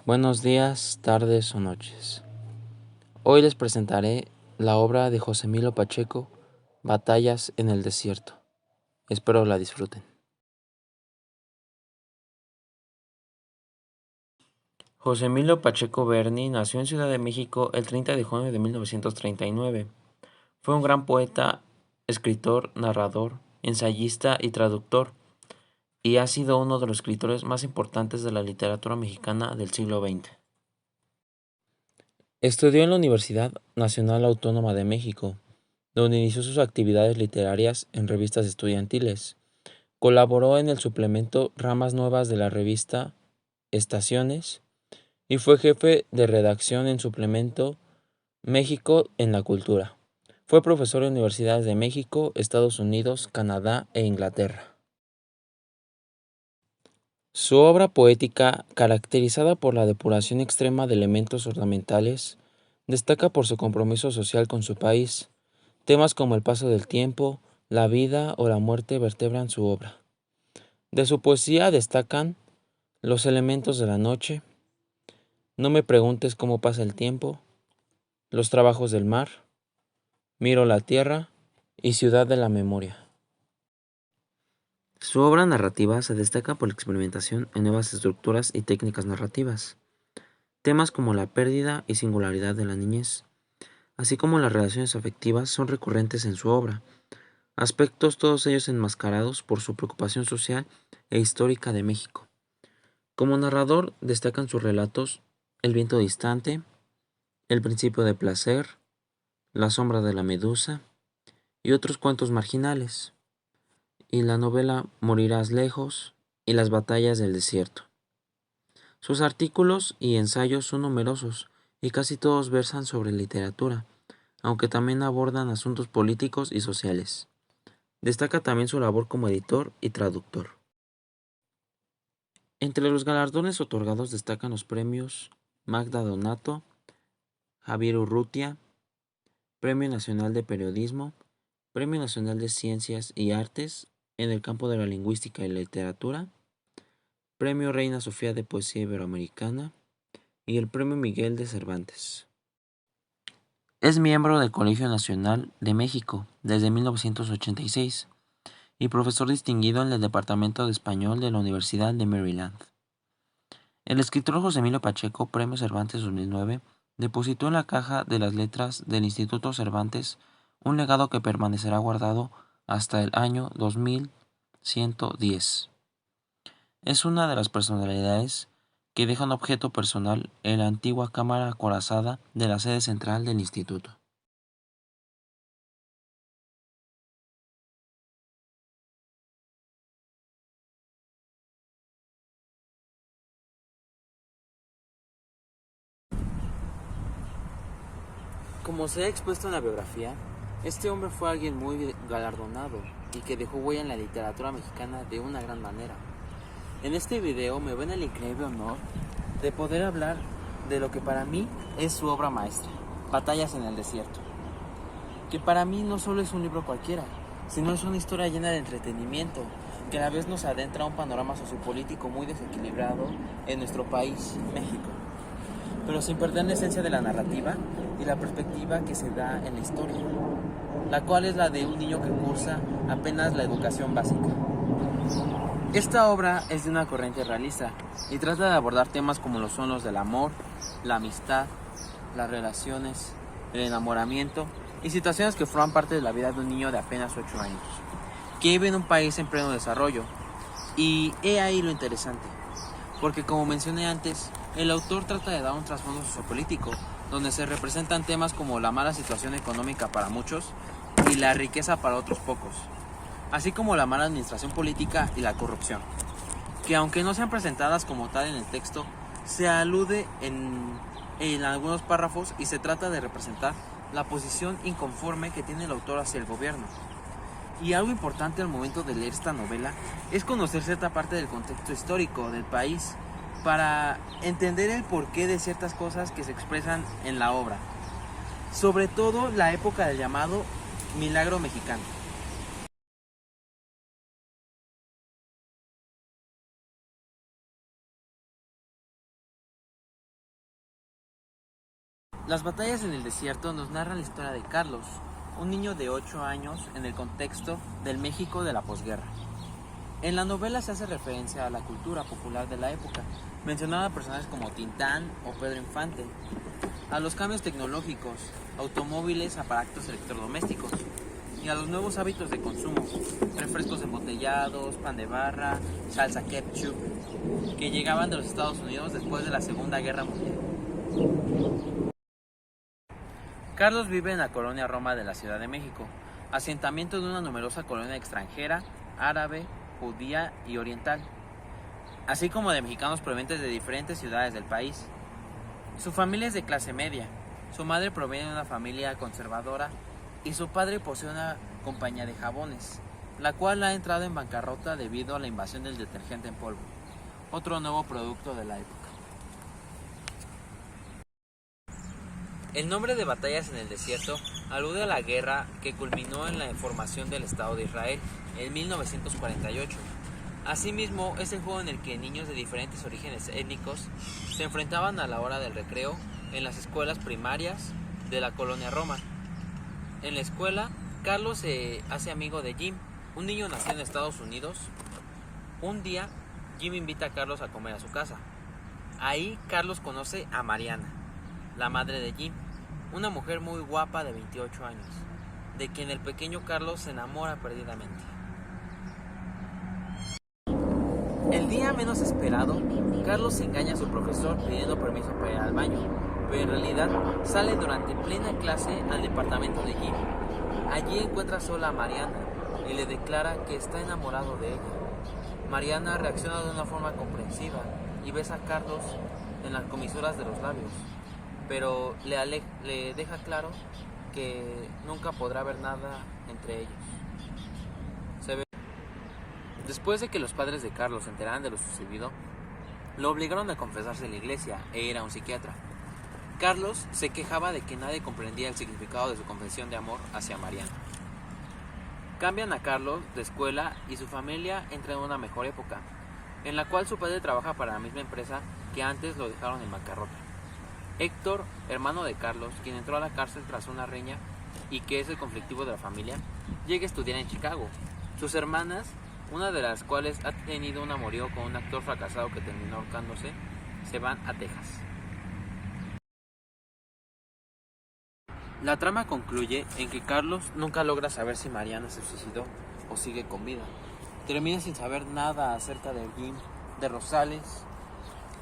Buenos días, tardes o noches. Hoy les presentaré la obra de José Emilio Pacheco, Batallas en el desierto. Espero la disfruten. José Emilio Pacheco Berni nació en Ciudad de México el 30 de junio de 1939. Fue un gran poeta, escritor, narrador, ensayista y traductor, y ha sido uno de los escritores más importantes de la literatura mexicana del siglo XX. Estudió en la Universidad Nacional Autónoma de México, donde inició sus actividades literarias en revistas estudiantiles. Colaboró en el suplemento Ramas Nuevas de la revista Estaciones y fue jefe de redacción en suplemento México en la Cultura. Fue profesor en universidades de México, Estados Unidos, Canadá e Inglaterra. Su obra poética, caracterizada por la depuración extrema de elementos ornamentales, destaca por su compromiso social con su país. Temas como el paso del tiempo, la vida o la muerte vertebran su obra. De su poesía destacan Los elementos de la noche, No me preguntes cómo pasa el tiempo, Los trabajos del mar, Miro la tierra y Ciudad de la memoria. Su obra narrativa se destaca por la experimentación en nuevas estructuras y técnicas narrativas. Temas como la pérdida y singularidad de la niñez, así como las relaciones afectivas, son recurrentes en su obra, aspectos todos ellos enmascarados por su preocupación social e histórica de México. Como narrador destacan sus relatos El viento distante, El principio de placer, La sombra de la medusa y otros cuentos marginales, y la novela Morirás lejos y Las batallas del desierto. Sus artículos y ensayos son numerosos y casi todos versan sobre literatura, aunque también abordan asuntos políticos y sociales. Destaca también su labor como editor y traductor. Entre los galardones otorgados destacan los premios Magda Donato, Javier Urrutia, Premio Nacional de Periodismo, Premio Nacional de Ciencias y Artes en el campo de la lingüística y la literatura, Premio Reina Sofía de Poesía Iberoamericana y el Premio Miguel de Cervantes. Es miembro del Colegio Nacional de México desde 1986 y profesor distinguido en el Departamento de Español de la Universidad de Maryland. El escritor José Emilio Pacheco, Premio Cervantes 2009, depositó en la caja de las letras del Instituto Cervantes un legado que permanecerá guardado hasta el año 2110. Es una de las personalidades que deja un objeto personal en la antigua cámara acorazada de la sede central del instituto. Como se ha expuesto en la biografía, este hombre fue alguien muy galardonado y que dejó huella en la literatura mexicana de una gran manera. En este video me ven el increíble honor de poder hablar de lo que para mí es su obra maestra, Batallas en el desierto, que para mí no solo es un libro cualquiera, sino es una historia llena de entretenimiento, que a la vez nos adentra a un panorama sociopolítico muy desequilibrado en nuestro país, México, pero sin perder la esencia de la narrativa y la perspectiva que se da en la historia, la cual es la de un niño que cursa apenas la educación básica. Esta obra es de una corriente realista y trata de abordar temas como lo son los del amor, la amistad, las relaciones, el enamoramiento y situaciones que forman parte de la vida de un niño de apenas 8 años, que vive en un país en pleno desarrollo. Y he ahí lo interesante, porque como mencioné antes, el autor trata de dar un trasfondo sociopolítico, donde se representan temas como la mala situación económica para muchos y la riqueza para otros pocos, así como la mala administración política y la corrupción, que aunque no sean presentadas como tal en el texto, se alude en algunos párrafos y se trata de representar la posición inconforme que tiene el autor hacia el gobierno. Y algo importante al momento de leer esta novela es conocer cierta parte del contexto histórico del país para entender el porqué de ciertas cosas que se expresan en la obra, sobre todo la época del llamado Milagro Mexicano. Las batallas en el desierto nos narran la historia de Carlos, un niño de 8 años en el contexto del México de la posguerra. En la novela se hace referencia a la cultura popular de la época, mencionando a personajes como Tintán o Pedro Infante, a los cambios tecnológicos, automóviles, aparatos electrodomésticos y a los nuevos hábitos de consumo, refrescos embotellados, pan de barra, salsa ketchup, que llegaban de los Estados Unidos después de la Segunda Guerra Mundial. Carlos vive en la colonia Roma de la Ciudad de México, asentamiento de una numerosa colonia extranjera, árabe, judía y oriental, así como de mexicanos provenientes de diferentes ciudades del país. Su familia es de clase media, su madre proviene de una familia conservadora y su padre posee una compañía de jabones, la cual ha entrado en bancarrota debido a la invasión del detergente en polvo, otro nuevo producto de la época. El nombre de Batallas en el Desierto alude a la guerra que culminó en la formación del Estado de Israel en 1948. Asimismo, es el juego en el que niños de diferentes orígenes étnicos se enfrentaban a la hora del recreo en las escuelas primarias de la colonia Roma. En la escuela, Carlos se hace amigo de Jim, un niño nacido en Estados Unidos. Un día, Jim invita a Carlos a comer a su casa. Ahí, Carlos conoce a Mariana, la madre de Jim, una mujer muy guapa de 28 años, de quien el pequeño Carlos se enamora perdidamente. El día menos esperado, Carlos engaña a su profesor pidiendo permiso para ir al baño, pero en realidad sale durante plena clase al departamento de Jim. Allí encuentra sola a Mariana y le declara que está enamorado de ella. Mariana reacciona de una forma comprensiva y besa a Carlos en las comisuras de los labios, pero le deja claro que nunca podrá haber nada entre ellos. Después de que los padres de Carlos se enteraran de lo sucedido, lo obligaron a confesarse en la iglesia e ir a un psiquiatra. Carlos se quejaba de que nadie comprendía el significado de su confesión de amor hacia Mariana. Cambian a Carlos de escuela y su familia entra en una mejor época, en la cual su padre trabaja para la misma empresa que antes lo dejaron en bancarrota. Héctor, hermano de Carlos, quien entró a la cárcel tras una riña y que es el conflictivo de la familia, llega a estudiar en Chicago. Sus hermanas, una de las cuales ha tenido un amorío con un actor fracasado que terminó ahorcándose, se van a Texas. La trama concluye en que Carlos nunca logra saber si Mariana se suicidó o sigue con vida. Termina sin saber nada acerca de Jim, de Rosales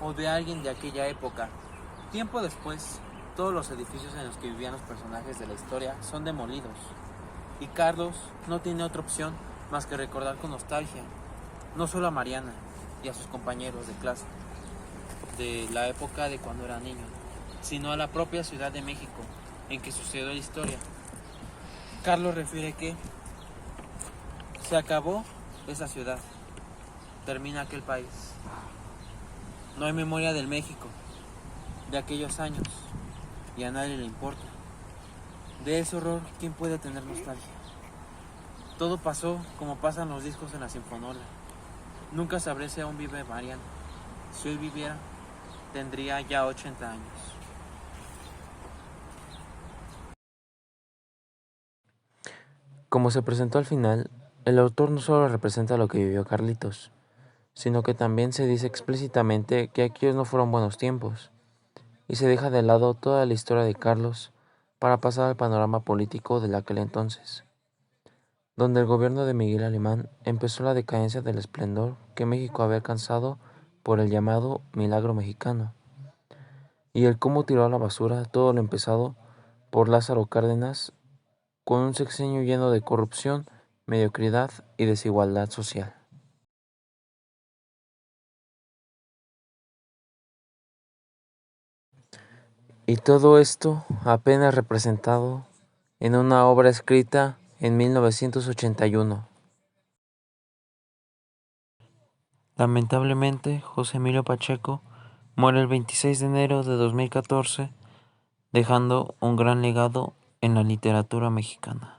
o de alguien de aquella época. Tiempo después, todos los edificios en los que vivían los personajes de la historia son demolidos y Carlos no tiene otra opción más que recordar con nostalgia, no solo a Mariana y a sus compañeros de clase de la época de cuando era niño, sino a la propia Ciudad de México en que sucedió la historia. Carlos refiere que se acabó esa ciudad, termina aquel país. No hay memoria del México de aquellos años y a nadie le importa. De ese horror, ¿quién puede tener nostalgia? Todo pasó como pasan los discos en la sinfonola. Nunca sabré si aún vive Mariana. Si hoy viviera, tendría ya 80 años. Como se presentó al final, el autor no solo representa lo que vivió Carlitos, sino que también se dice explícitamente que aquellos no fueron buenos tiempos, y se deja de lado toda la historia de Carlos para pasar al panorama político de aquel entonces, donde el gobierno de Miguel Alemán empezó la decadencia del esplendor que México había alcanzado por el llamado Milagro Mexicano, y el cómo tiró a la basura todo lo empezado por Lázaro Cárdenas con un sexenio lleno de corrupción, mediocridad y desigualdad social. Y todo esto apenas representado en una obra escrita en 1981. Lamentablemente, José Emilio Pacheco muere el 26 de enero de 2014, dejando un gran legado en la literatura mexicana.